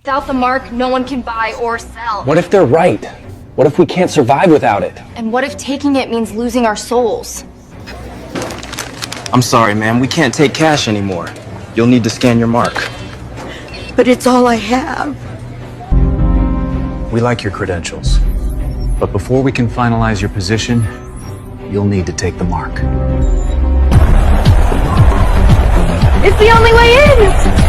Without the mark, no one can buy or sell. What if they're right? What if we can't survive without it? And what if taking it means losing our souls? I'm sorry, ma'am. We can't take cash anymore. You'll need to scan your mark. But it's all I have. We like your credentials. But before we can finalize your position, you'll need to take the mark. It's the only way in!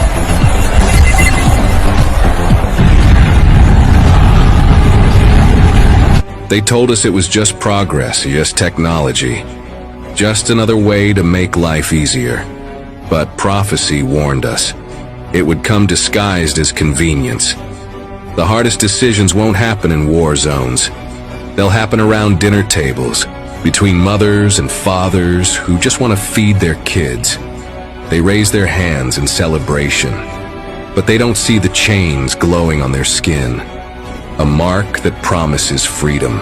They told us it was just progress, just technology. Just another way to make life easier. But prophecy warned us. It would come disguised as convenience. The hardest decisions won't happen in war zones. They'll happen around dinner tables, between mothers and fathers who just want to feed their kids. They raise their hands in celebration, but they don't see the chains glowing on their skin. A mark that promises freedom,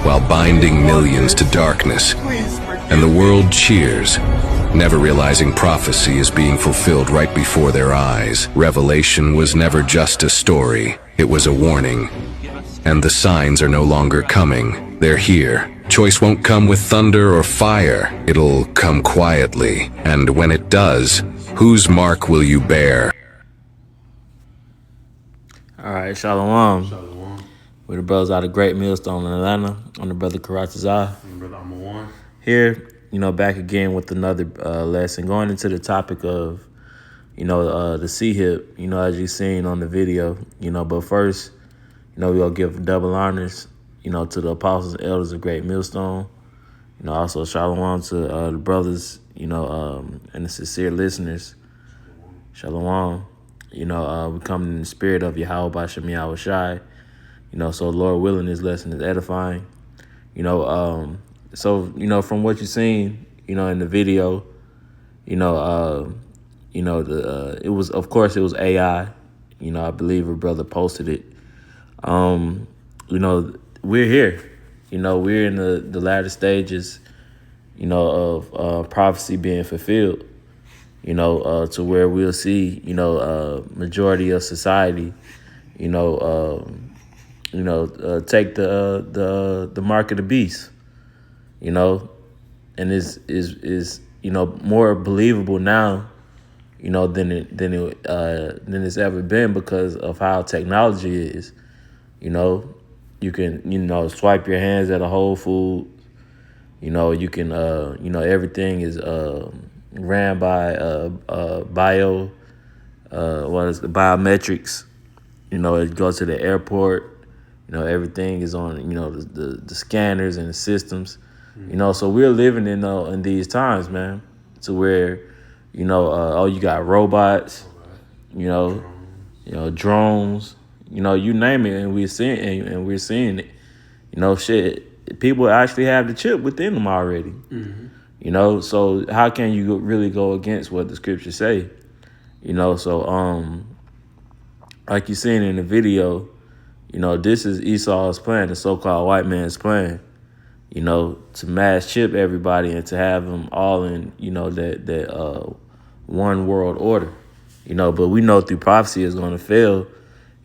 while binding millions to darkness. And the world cheers, never realizing prophecy is being fulfilled right before their eyes. Revelation was never just a story, it was a warning. And the signs are no longer coming, they're here. Choice won't come with thunder or fire, it'll come quietly. And when it does, whose mark will you bear? All right, Shalom. We're the brothers out of Great Millstone in Atlanta. I'm the brother Karatazah. Brother Amawan. Here, back again with another lesson. Going into the topic of, the C-hip, as you've seen on the video, But first, we're going to give double honors, to the apostles and elders of Great Millstone. Also Shalom to the brothers, and the sincere listeners. Shalom. We come in the spirit of Yahweh Bashem Yahweh Shai. So Lord willing, this lesson is edifying. So from what you've seen, in the video, it was AI. I believe a brother posted it. We're here. We're in the latter stages, of prophecy being fulfilled. To where we'll see, majority of society, take the mark of the beast, and is more believable now, than it's ever been because of how technology is. You can swipe your hands at a Whole Foods. You can everything is ran by biometrics. It goes to the airport. Everything is on, the scanners and the systems, so we're living in these times, man, to where, you got robots, drones, you name it, and we're seeing it, shit, people actually have the chip within them already, so how can you really go against what the scriptures say, so, like you seen in the video, this is Esau's plan, the so-called white man's plan, to mass chip everybody and to have them all in, that one world order, but we know through prophecy it's going to fail,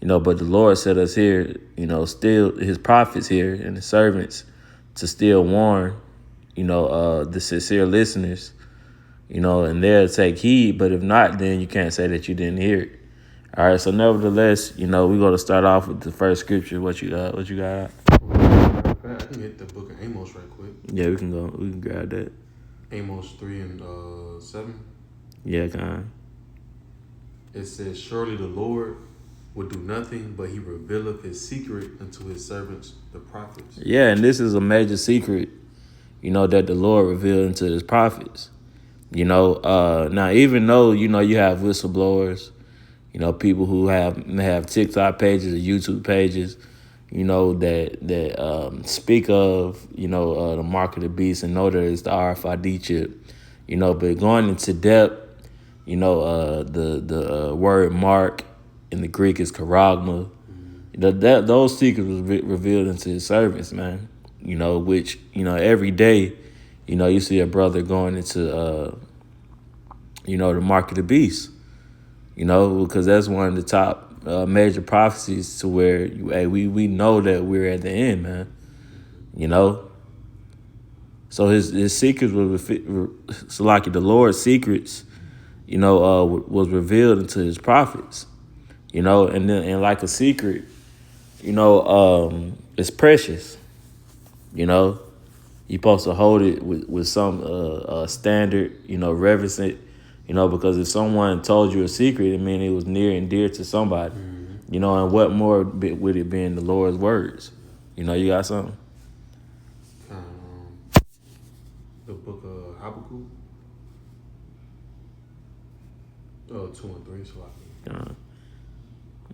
but the Lord set us here, still his prophets here and the servants to still warn, the sincere listeners, and they'll take heed, but if not, then you can't say that you didn't hear it. All right, so nevertheless, we're going to start off with the first scripture. What you got? I can hit the book of Amos right quick. Yeah, we can grab that. Amos 3:7. Yeah, kind. It says, surely the Lord will do nothing, but he revealeth his secret unto his servants, the prophets. Yeah, and this is a major secret, that the Lord revealed unto his prophets. Now, even though, you have whistleblowers, people who have TikTok pages or YouTube pages, that speak of, the mark of the beast and know that it's the RFID chip, but going into depth, the word mark in the Greek is charagma. Those secrets was revealed into his servants, man, which, every day, you see a brother going into, the mark of the beast. Because that's one of the top major prophecies to where we know that we're at the end, man. You know. So his secrets so like the Lord's secrets, you know, was revealed into his prophets, you know, and like a secret, you know, it's precious, you know. You're supposed to hold it with some standard, you know, reverence it, you know, because if someone told you a secret, it meant it was near and dear to somebody, you know, and what more would it be in the Lord's words? You know, you got something? The book of Habakkuk. 2 and 3, so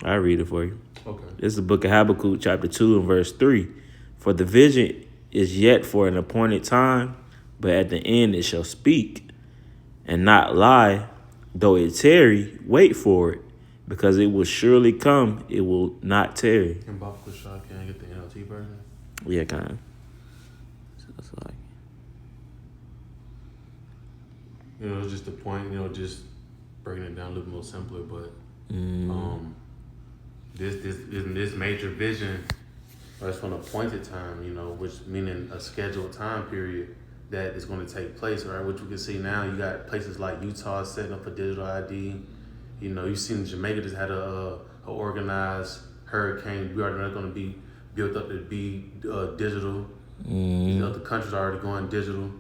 I read it for you. okay. This is the book of Habakkuk, chapter 2 and verse 3. For the vision is yet for an appointed time, but at the end it shall speak and not lie. Though it tarry, wait for it, because it will surely come, it will not tarry. And Bob Kushak, can I get the NLT version? Yeah, kind of. So it's like, You know, it's just the point, you know, just breaking it down a little more simpler, but this major vision, or it's for an appointed time, you know, which meaning a scheduled time period that is going to take place, right? Which we can see now. You got places like Utah setting up a digital ID. You know, you've seen Jamaica just had a organized hurricane. We already know it's going to be built up to be digital. These other countries are already going digital,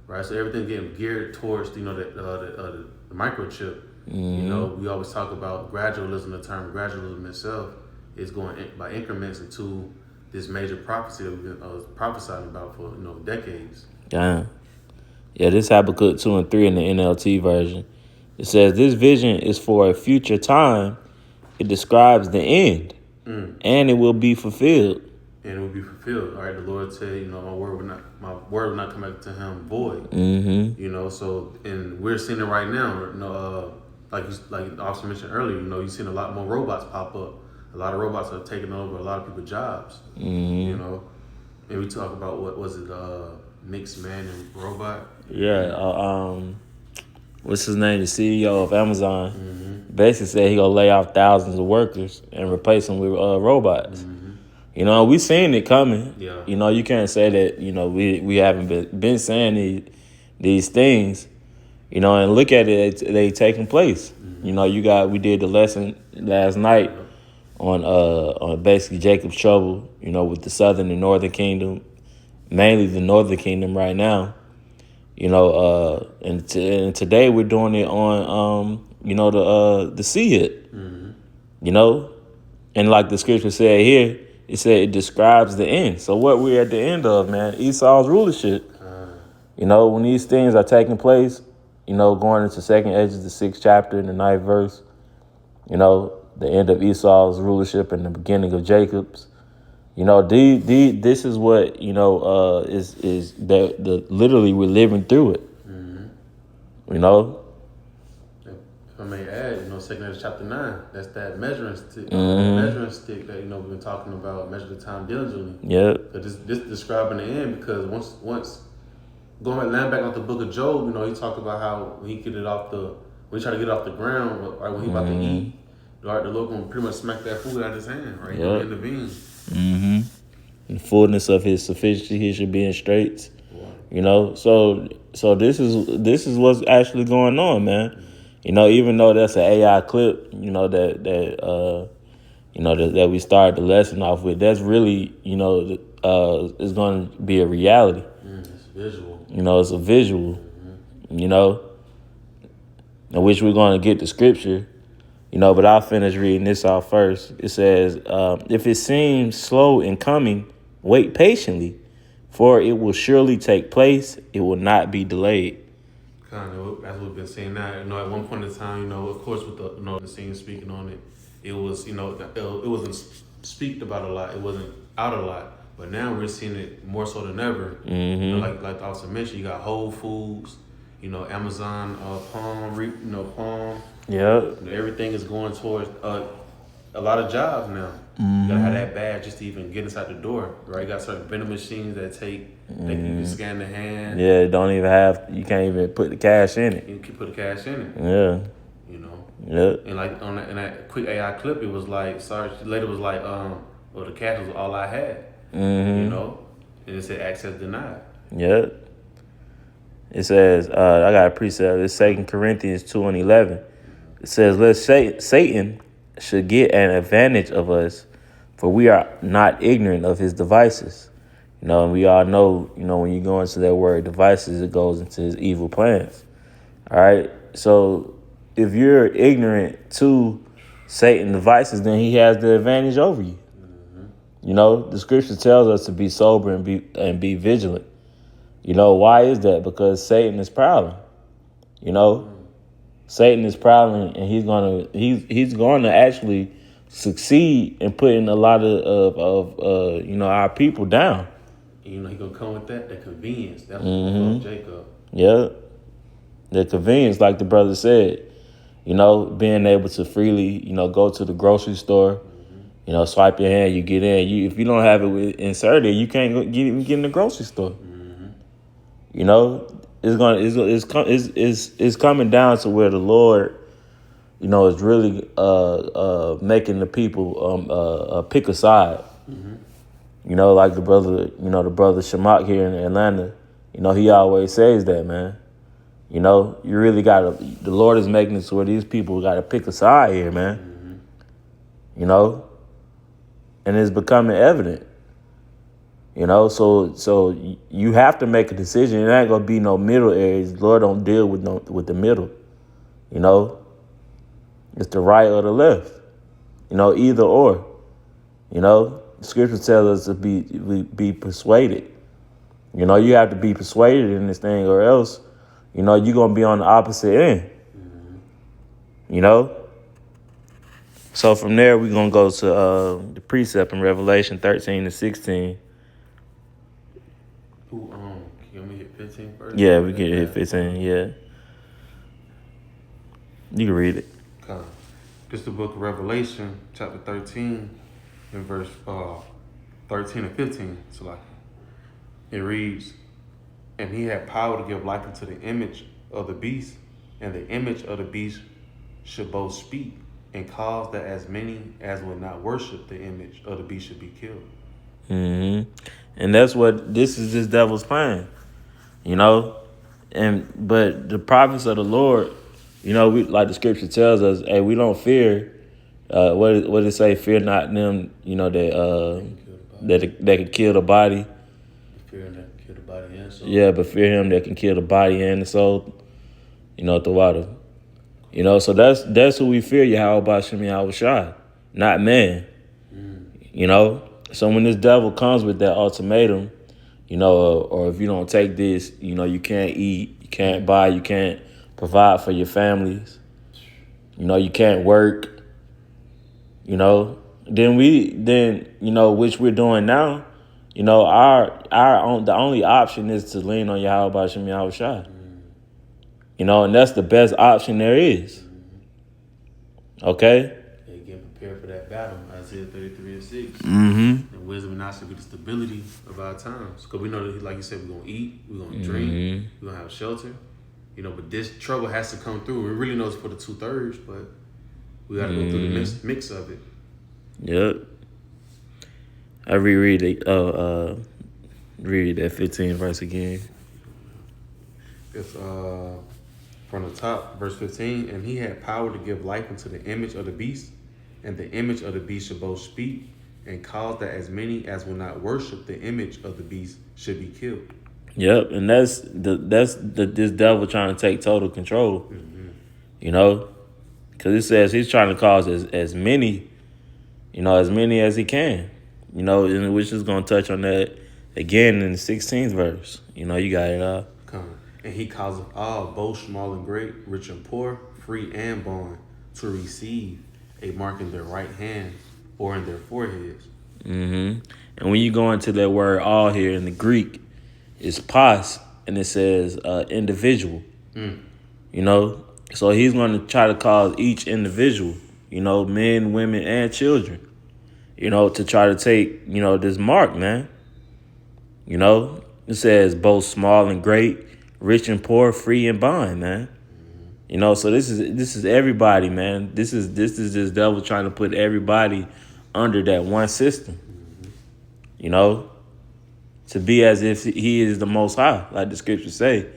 right? So everything's getting geared towards, you know, the microchip. You know, we always talk about gradualism. The term gradualism itself is going by increments into this major prophecy that we've been prophesying about for, you know, decades. damn. Yeah, this Habakkuk 2 and 3 in the NLT version. It says, this vision is for a future time. It describes the end, and it will be fulfilled. And it will be fulfilled. All right, the Lord said, you know, my word will not come back to him void. You know, so, and we're seeing it right now. You know, like the officer mentioned earlier, you know, you've seen a lot more robots pop up. A lot of robots are taking over a lot of people's jobs. You know, and we talk about what was it, mixed man and robot. Yeah, what's his name? The CEO of Amazon basically said he gonna lay off thousands of workers and replace them with robots. You know, we seen it coming. Yeah. You know, you can't say that, you know, we haven't been saying these things, you know, and look at it, they taking place. You know, we did the lesson last night on basically Jacob's trouble, you know, with the southern and northern kingdom, mainly the northern kingdom right now. You know, and today we're doing it on you know, the Seahit. You know, and like the scripture said here, it said it describes the end. So what we're at the end of, man, Esau's rulership. You know, when these things are taking place, you know, going into 2nd Esdras, the 6th chapter and the 9th verse, you know, the end of Esau's rulership and the beginning of Jacob's. You know, this is what, you know, is the literally we're living through it. You know. If I may add, you know, 2nd Esdras chapter 9, that's that measuring stick, measuring stick that, you know, we've been talking about, measure the time diligently. Yeah. So this describing the end, because once going back off the book of Job, you know, he talked about how when he tried to get off the ground, right when he about to eat, right, the Lord gonna pretty much smack that food out of his hand, right? He gonna intervene. The fullness of his sufficiency, he should be in straits. You know, so this is what's actually going on, man. You know, even though that's an AI clip, you know, that we started the lesson off with, that's really, you know, is going to be a reality. It's visual. You know, it's a visual. You know, in which we're going to get the scripture. You know, but I'll finish reading this off first. It says, if it seems slow in coming, wait patiently, for it will surely take place. It will not be delayed. Kind of, that's what we've been saying now. You know, at one point in time, you know, of course, with the, you know, the scene speaking on it, it was, you know, it wasn't speaked about a lot. It wasn't out a lot. But now we're seeing it more so than ever. You know, like the officer mentioned, you got Whole Foods, you know, Amazon, Palm. Yeah. Everything is going towards a lot of jobs now. You gotta have that badge just to even get inside the door, right? You got certain vending machines that you can scan the hand. Yeah, you can't even put the cash in it. You can put the cash in it. Yeah. You know. Yep. And like on that, in that quick AI clip, it was like Sarge later was like, well, the cash was all I had. You know, and it said access denied. Yep. It says, I got a precept. It's 2 Corinthians 2:11. It says, "Let Satan should get an advantage of us, for we are not ignorant of his devices." You know, and we all know, you know, when you go into that word devices, it goes into his evil plans. All right. So if you're ignorant to Satan's devices, then he has the advantage over you. You know, the scripture tells us to be sober and be vigilant. You know, why is that? Because Satan is prowling. You know, Satan is prowling, and he's going to actually succeed in putting a lot of you know, our people down. And you know, he gonna come with that convenience. That's what Jacob. Yeah, the convenience, like the brother said. You know, being able to freely, you know, go to the grocery store. You know, swipe your hand, you get in. If you don't have it inserted, you can't get in the grocery store. You know, it's coming down to where the Lord, you know, is really making the people pick a side. You know, like the brother Shamak here in Atlanta. You know, he always says that, man. You know, you really the Lord is making it so where these people got to pick a side here, man. You know. And it's becoming evident, you know. So you have to make a decision. It ain't gonna be no middle areas. The Lord don't deal with the middle, you know. It's the right or the left, you know, either or. You know, the scripture tells us to be persuaded. You know, you have to be persuaded in this thing, or else, you know, you're gonna be on the opposite end. You know. So from there, we're going to go to the precept in Revelation 13-16. Can we hit 15 first? Yeah, we can hit 15, yeah. You can read it. Okay. This is the book of Revelation, chapter 13, and verse 13 and 15. So like, it reads, "And he had power to give life unto the image of the beast, and the image of the beast should both speak, and cause that as many as would not worship the image of the beast should be killed." And that's what this devil's plan, you know. But the prophets of the Lord, you know, we, like the scripture tells us, hey, we don't fear. What did it say? Fear not them, you know, that can kill the body. Fear him that can kill the body and soul. Yeah, but fear him that can kill the body and the soul. You know, at the water. You know, so that's who we fear, Yahweh B'Shem Yahweh Shai, not man. You know, so when this devil comes with that ultimatum, you know, or if you don't take this, you know, you can't eat, you can't buy, you can't provide for your families. You know, you can't work. You know, then you know, which we're doing now. You know, the only option is to lean on Yahweh B'Shem Yahweh Shai. You know, and that's the best option there is. Okay? They get prepared for that battle, Isaiah 33:6. Mm-hmm. And wisdom and knowledge will be the stability of our times. Because we know that, like you said, we're going to eat, we're going to drink, we're going to have shelter. You know, but this trouble has to come through. We really know it's for the 2/3, but we got to go through the mix of it. Yep. I reread it. Read that 15 verse again. It's from the top, verse 15. "And he had power to give life unto the image of the beast, and the image of the beast should both speak, and cause that as many as will not worship the image of the beast should be killed." Yep, and that's this devil trying to take total control. You know, because it says he's trying to cause as many, you know, as many as he can. You know, and which is going to touch on that again in the 16th verse. You know, you got it. Come. "And he causeth all, both small and great, rich and poor, free and bond, to receive a mark in their right hand or in their foreheads." And when you go into that word "all" here in the Greek, it's pas, and it says individual. You know, so he's going to try to cause each individual, you know, men, women, and children, you know, to try to take, you know, this mark, man. You know, it says both small and great, rich and poor, free and bond, man. You know, so this is everybody, man. This is this devil trying to put everybody under that one system. You know, to be as if he is the Most High, like the scriptures say.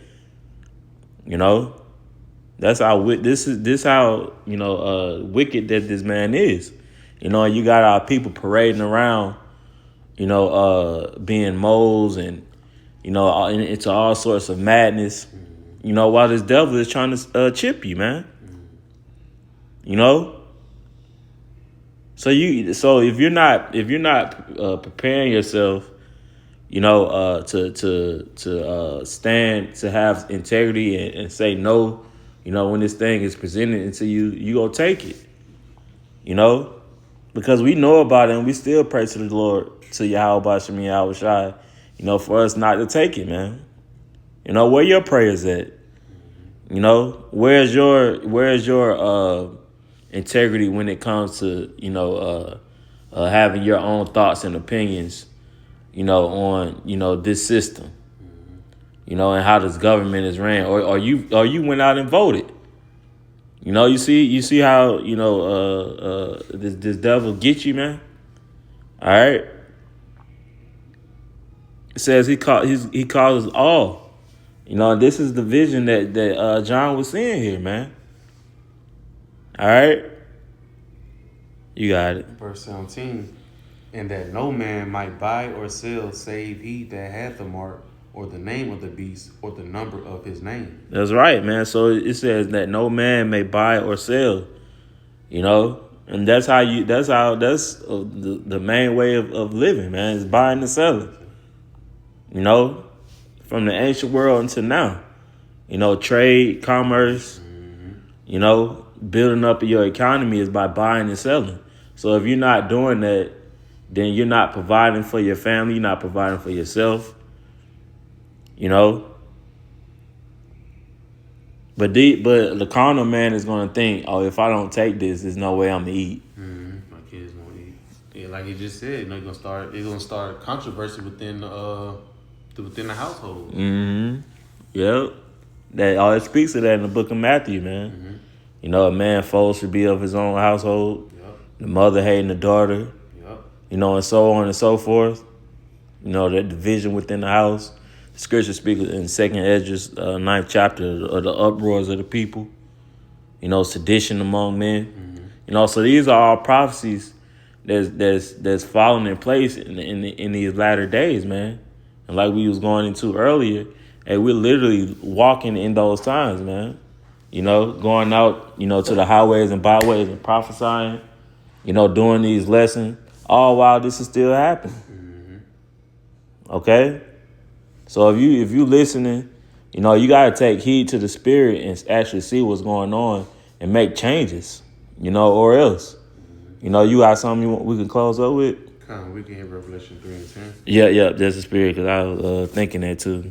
You know, that's how how wicked that this man is. You know, you got our people parading around, you know, being moles and, you know, into all sorts of madness. You know, while this devil is trying to chip you, man. You know. So if you're not preparing yourself, you know, to stand, to have integrity and say no, you know, when this thing is presented into you, you go take it. You know, because we know about it and we still pray to the Lord, to Yahweh Shem Yahweh Shai, you know, for us not to take it, man. You know, where your prayers at? You know, where's your integrity when it comes to, you know, having your own thoughts and opinions, you know, on, you know, this system, you know, and how this government is ran, or you went out and voted. You know, you see how, you know, this devil gets you, man. All right. It says he calls us all. You know, this is the vision that John was seeing here, man. All right. You got it. Verse 17. And that no man might buy or sell save he that hath the mark or the name of the beast or the number of his name. That's right, man. So it says that no man may buy or sell, you know, and that's the main way of living, man, is buying and selling, you know, from the ancient world until now, you know, trade, commerce, you know, building up your economy is by buying and selling. So if you're not doing that, then you're not providing for your family, you're not providing for yourself. You know, but the carnal man is gonna think, oh, if I don't take this, there's no way I'm gonna eat. My kids gonna eat. Yeah, like you just said, you know, it's gonna start controversy within the household. Yep. That it speaks of that in the book of Matthew, man. You know, a man foes should be of his own household. Yep. The mother hating the daughter. Yep. You know, and so on and so forth. You know, that division within the house. Scripture speaks in 2nd Esdras, 9th chapter, of the uproars of the people. You know, sedition among men. You know, so these are all prophecies that's falling in place in these latter days, man. And like we was going into earlier, and we're literally walking in those times, man. You know, going out, you know, to the highways and byways and prophesying. You know, doing these lessons, all while this is still happening. Okay. So if you listening, you know, you got to take heed to the spirit and actually see what's going on and make changes, you know, or else. You know, you got something we can close up with? We can hit Revelation 3 and 10. Yeah, there's the spirit, because I was thinking that too.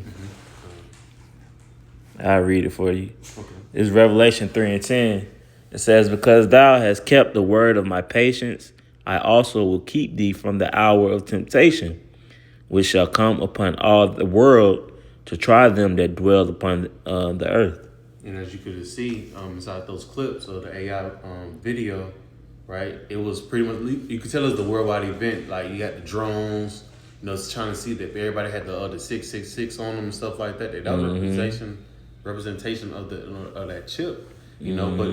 I'll read it for you. Okay. It's Revelation 3 and 10. It says, because thou hast kept the word of my patience, I also will keep thee from the hour of temptation, which shall come upon all the world to try them that dwell upon the earth. And as you could see inside those clips of the AI video, right, it was pretty much, you could tell it's the worldwide event. Like, you got the drones, you know, it's trying to see that everybody had the 666 on them and stuff like that. That was representation of that chip, you know. But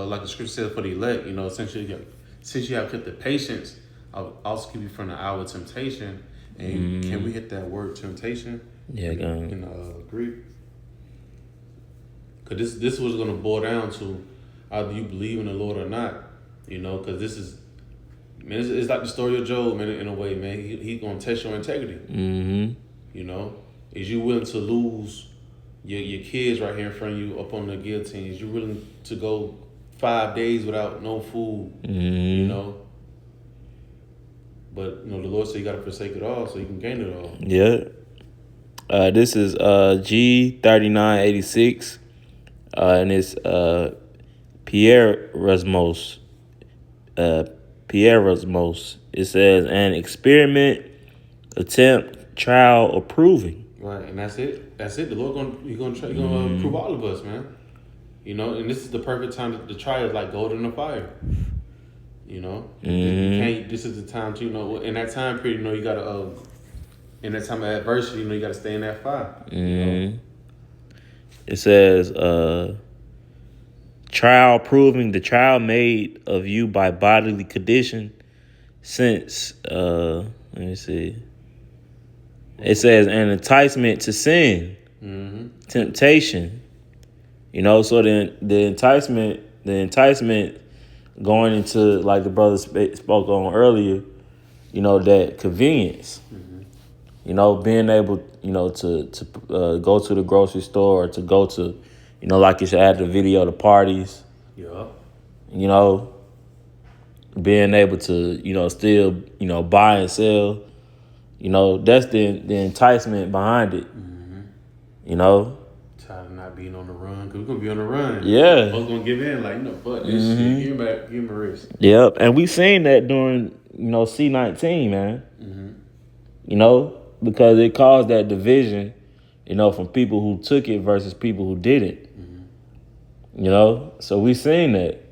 like the scripture said for the elect, you know, essentially, since you have kept the patience, I'll also keep you from the hour of temptation. And can we hit that word temptation? Yeah, go ahead. In Greek? Because this was going to boil down to either you believe in the Lord or not, you know, because this is, man, it's like the story of Job, man, in a way, man. He's going to test your integrity. You know, is you willing to lose your kids right here in front of you up on the guillotine? Is you willing to go 5 days without no food, you know? But, you know, the Lord said you got to forsake it all so you can gain it all. Yeah. This is G3986, and it's Pierre Rasmus. It says, an experiment, attempt, trial, or proving. Right, and that's it. That's it. The Lord gonna prove all of us, man. You know, and this is the perfect time to try it, like gold in the fire. You know, you can't. This is the time to, you know, in that time period, you know, you gotta in that time of adversity, you know, you gotta stay in that fire. You know? It says, trial proving the trial made of you by bodily condition since, let me see. It says, an enticement to sin, temptation. You know, so the enticement going into, like the brother spoke on earlier, you know, that convenience. You know, being able, you know, to go to the grocery store or to go to, you know, like you should add the video to parties. Yeah. You know, being able to, you know, still, you know, buy and sell. You know, that's the enticement behind it. You know. Tired of not being on the run, because we're going to be on the run. Yeah. Folks going to give in, like, you know, fuck this shit. Give me a wrist. Yep. And we seen that during, you know, C-19, man. You know, because it caused that division, you know, from people who took it versus people who didn't. You know, so we seen that.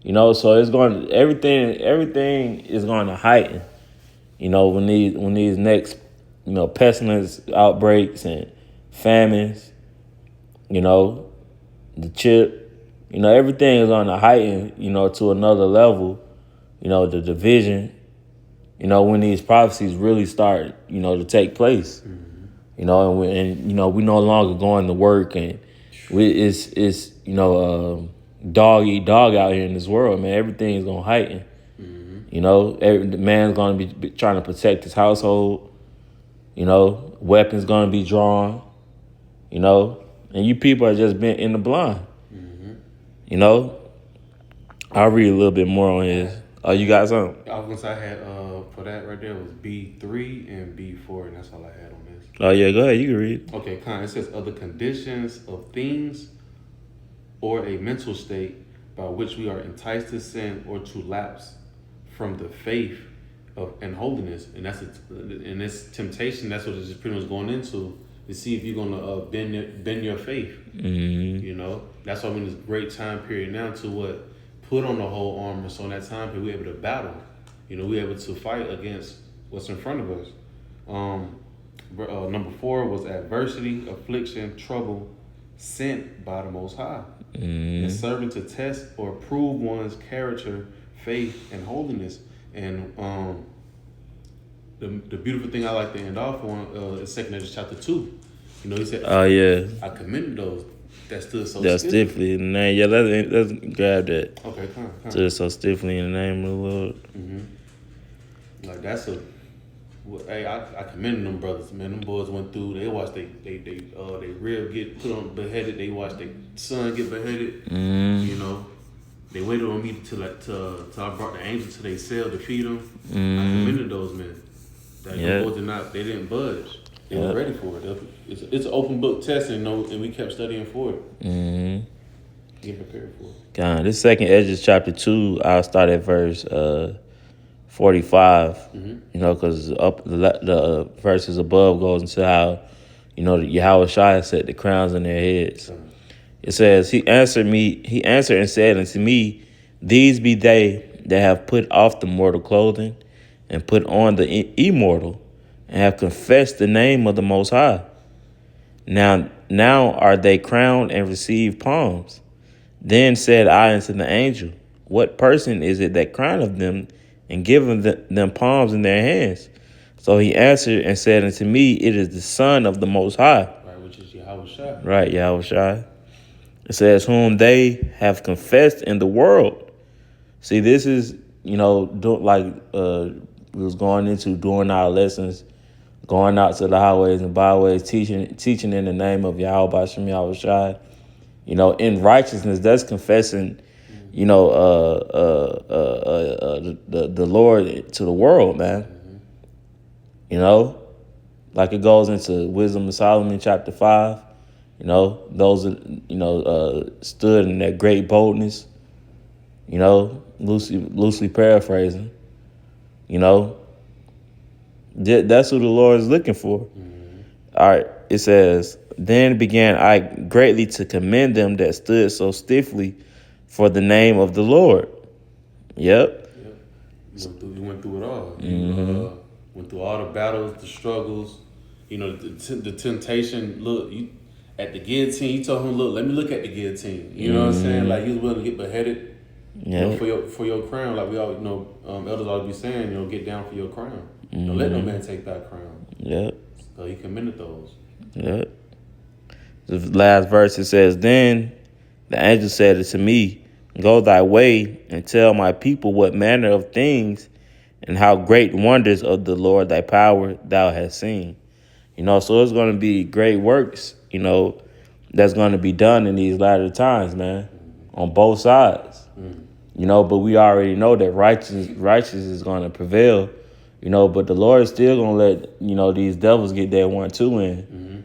You know, so it's going to, everything is going to heighten. You know, when these next, you know, pestilence outbreaks and famines, you know, the chip, you know, everything is on the heighten, you know, to another level. You know, the division, you know, when these prophecies really start, you know, to take place. You know, and you know, we no longer going to work, and it's you know, dog eat dog out here in this world, man. Everything is gonna heighten. You know, the man's gonna be trying to protect his household. You know, weapons gonna be drawn. You know, and you people are just been in the blind. You know, I'll read a little bit more on his. Oh, you got something? I was going to say I had, for that right there was B3 and B4, and that's all I had on this. Oh, yeah, go ahead. You can read. Okay, it says, other conditions of things or a mental state by which we are enticed to sin or to lapse from the faith and holiness. And in this temptation, that's what it's just pretty much going into, to see if you're going to bend your faith. You know, that's why I'm in this great time period now to put on the whole armor. So in that time period, we're able to battle. You know, we're able to fight against what's in front of us. Number 4 was adversity, affliction, trouble sent by the Most High. And serving to test or prove one's character, faith, and holiness. And the beautiful thing I like to end off on is 2 Ezra chapter 2. You know, he said, Oh, yeah. I commended those that stood so That's stiffly. stiffly in the name. Yeah, let's grab that. Okay, come on. Stood so stiffly in the name of the Lord. Like that's hey, I commend them brothers, man. Them boys went through. They watched they rib get put on beheaded. They watched their son get beheaded. You know, they waited on me till I brought the angel to their cell to feed them. I commended those men. That the boys they didn't budge. They were ready for it. It's an open book test, and we kept studying for it. Get prepared for it. God, this 2 Ezra chapter 2, I'll start at verse 45. You know, because up the verses above goes into how, you know, Yahweh Shai set the crowns on their heads. It says, He answered and said unto me, these be they that have put off the mortal clothing and put on the immortal, and have confessed the name of the Most High. Now are they crowned and received palms. Then said I unto the angel, what person is it that crowneth them and giveth them palms in their hands? So he answered and said unto me, it is the Son of the Most High. Right, which is Yahweh Shai. Right, Yahweh Shai. It says, whom they have confessed in the world. See, this is, you know, we was going into during our lessons, going out to the highways and byways, teaching in the name of Yahweh Bashem Yahweh Shai. You know, in righteousness, that's confessing, you know, the Lord to the world, man. You know, like it goes into Wisdom of Solomon chapter 5. You know, those stood in that great boldness. You know, loosely paraphrasing. You know, that's who the Lord is looking for. All right. it says, "Then began I greatly to commend them that stood so stiffly for the name of the Lord." Yep. You went through it all. You went through all the battles, the struggles, the temptation. Look, you at the guillotine. You told him, "Look, let me look at the guillotine." You know what I'm saying? Like, he was willing to get beheaded. Yeah. For your crown, like we all elders always be saying, get down for your crown. Don't let no man take that crown. Yep. So he commended those. Yep. The last verse, it says, "Then the angel said unto me, Go thy way and tell my people what manner of things and how great wonders of the Lord thy power thou hast seen." So it's going to be great works, that's going to be done in these latter times, man, on both sides. But we already know that righteous is going to prevail, but the Lord is still going to let, these devils get that 1-2 in,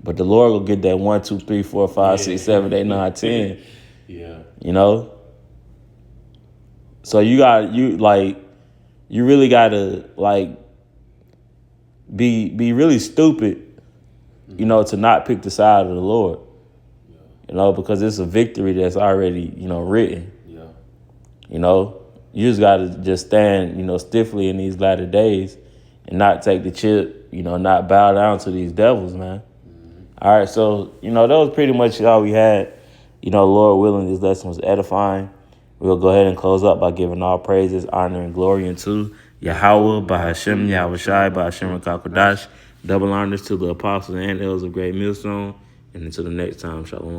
but the Lord will get that 1, 2, 3, 4, 5, 6, 7, 8, 9, 10. Yeah. So you really gotta be really stupid, to not pick the side of the Lord. Because it's a victory that's already, written. Yeah. You just gotta just stand, stiffly in these latter days and not take the chip, not bow down to these devils, man. All right, so, that was pretty much all we had. Lord willing, this lesson was edifying. We'll go ahead and close up by giving all praises, honor, and glory unto Yahweh, by Hashem, Yahweh Shai, by Hashem Rakakodash. Double honors to the apostles and elders of Great Millstone. And until the next time, shalom.